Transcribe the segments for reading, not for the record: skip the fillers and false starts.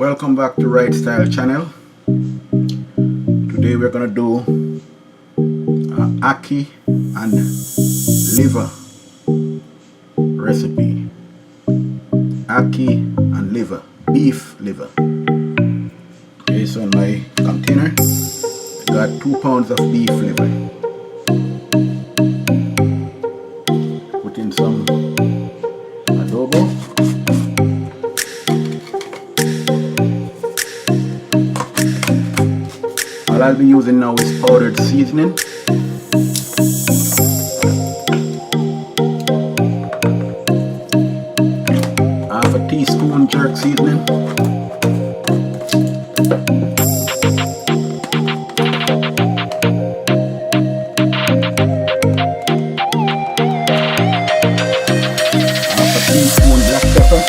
Welcome back to Right Style channel. Today we're gonna do ackee and liver recipe. Ackee and liver, beef liver. Okay, so in my container I got 2 pounds of beef liver. Put in some adobo. All I'll be using now is powdered seasoning. Half a teaspoon jerk seasoning. Half a teaspoon black pepper.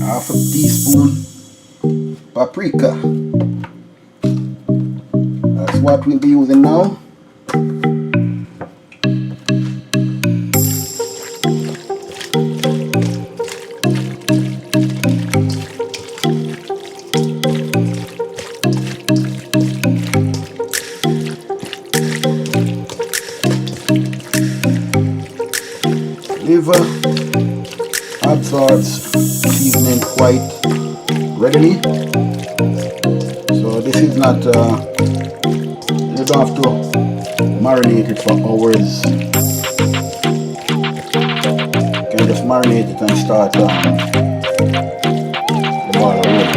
Half a teaspoon paprika. That's what we'll be using now. Liver absorbs seasoning quite readily, so this is not you don't have to marinate it for hours. You can just marinate it and start the ball rolling.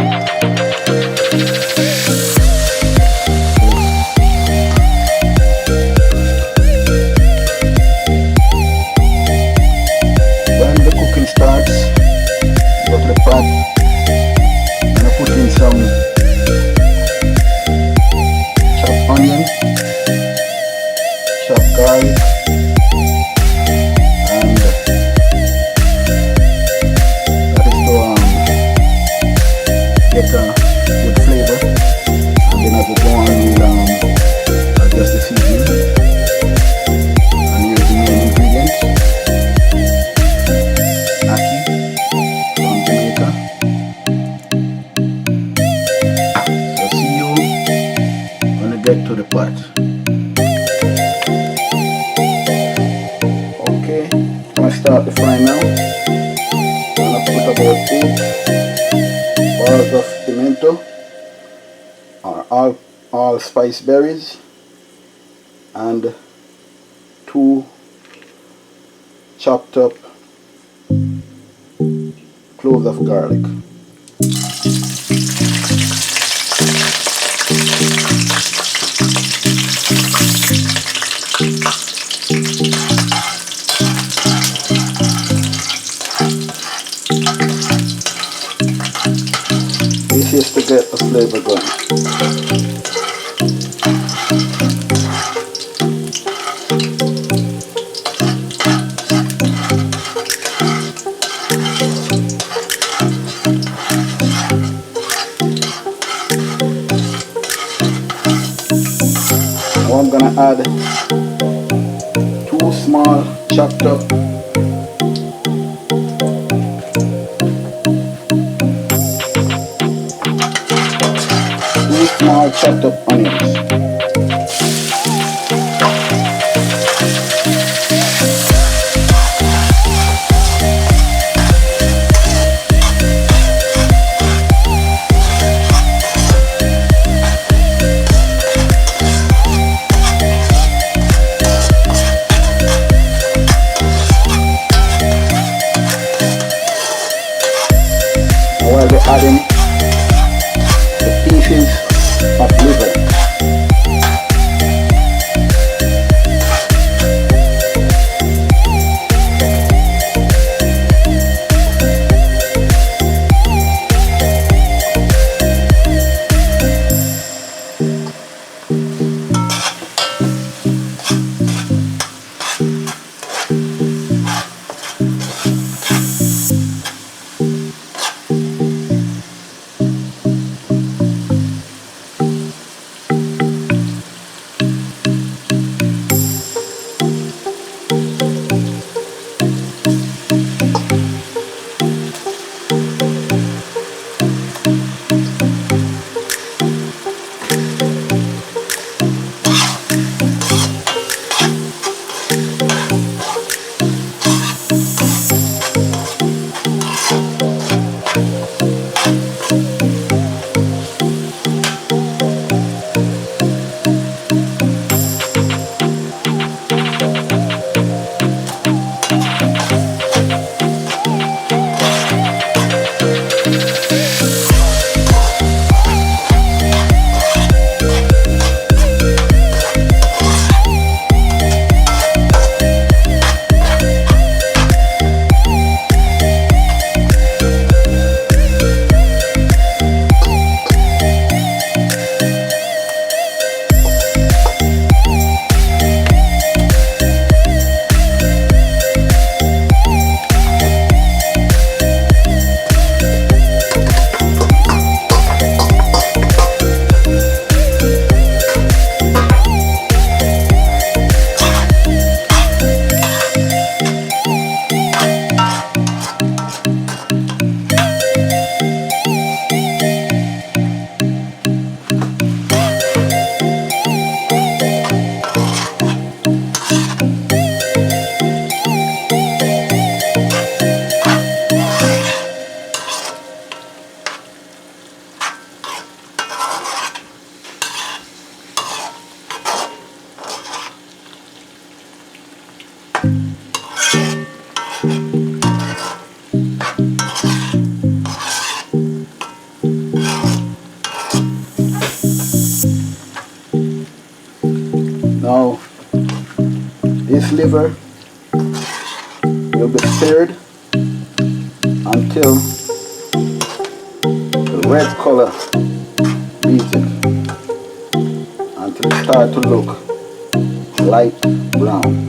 When the cooking starts, go to the pot and I put in some chopped onion, chopped garlic, and that is to get a good flavor. And then as we go on, we'll adjust the seasoning. And here's the main ingredients: ackee from Jamaica. So see you when we get to the pot. Okay, I'm gonna start the fry now. I'm gonna put about 8 balls of pimento, or all spice berries, and 2 chopped up cloves of garlic. This is to get the flavor going. Now I'm gonna add 2 small chopped up chopped up onions. While we're adding pieces of liver. Now, this liver will be stirred until the red color leaves it, until it starts to look light brown.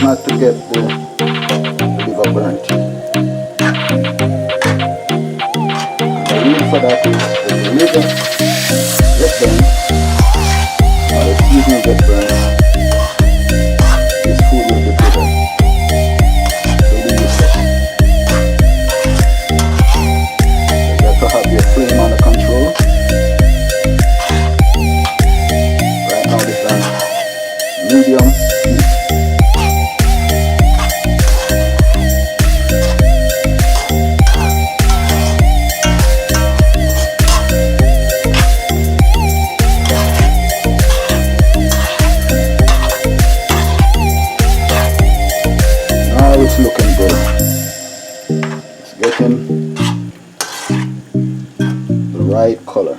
Not to get the liver burnt. And the reason for that is if the liver gets burnt, or the seasoning gets burnt, this food will be bitter. So be useless. You got to have your flame under control. Right now this is medium heat. It's looking good. It's getting the right color.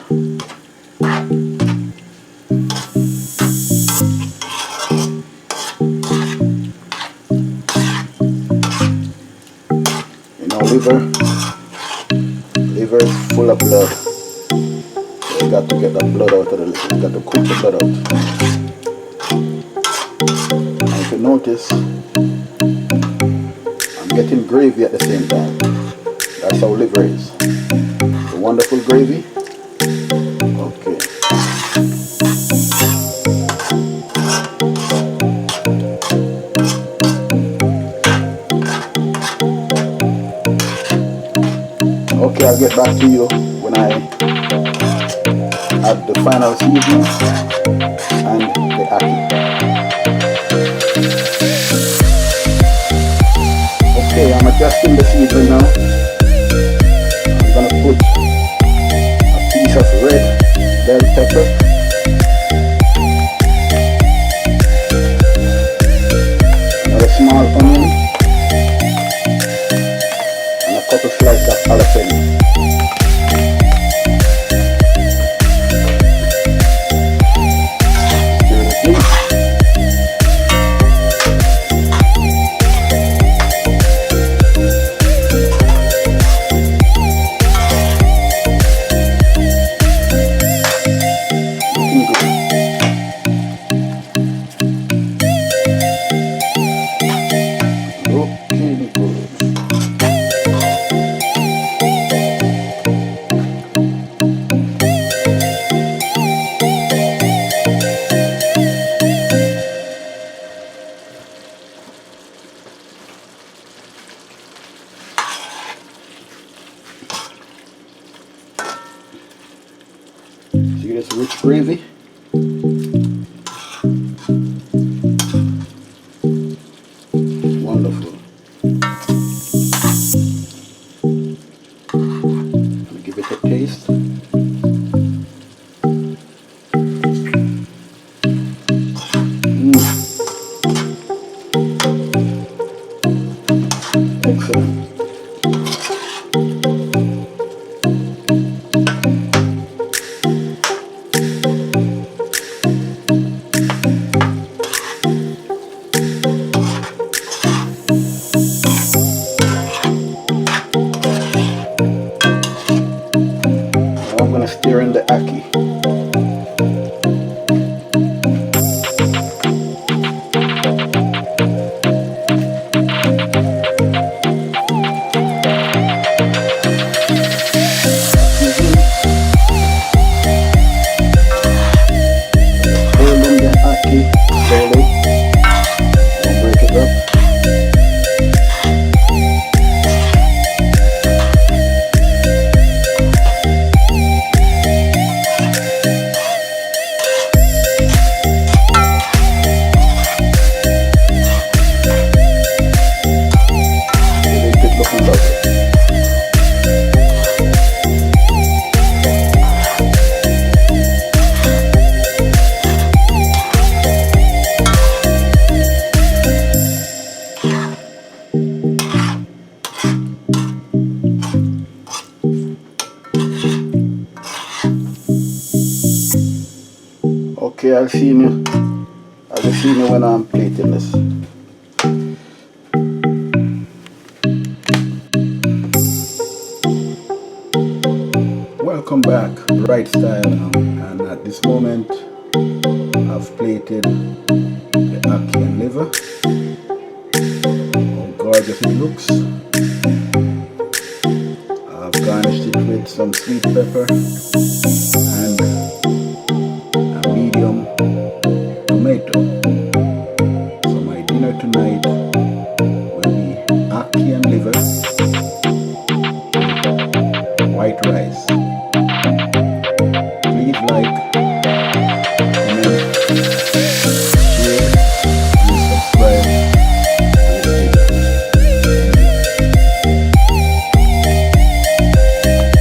You know, liver is full of blood. So you got to get the blood out of the liver. You got to cook the blood out. And if you notice, getting gravy at the same time. That's how liver is. The wonderful gravy. Okay. Okay, I'll get back to you when I add the final seasoning and the ackee. Okay, I'm adjusting the seasoning now. put a piece of red bell pepper, another small onion, and a couple slices of jalapeno. See this rich gravy? Wonderful. Let me give it a taste. Excellent. I'm going to stir in the ackee. Hold in the ackee slowly. Don't break it up. Okay, I'll see you when I'm plating this. Welcome back, Right Style, and at this moment I've plated the ackee and liver. How gorgeous it looks. I've garnished it with some sweet pepper and a medium tomato. So my dinner tonight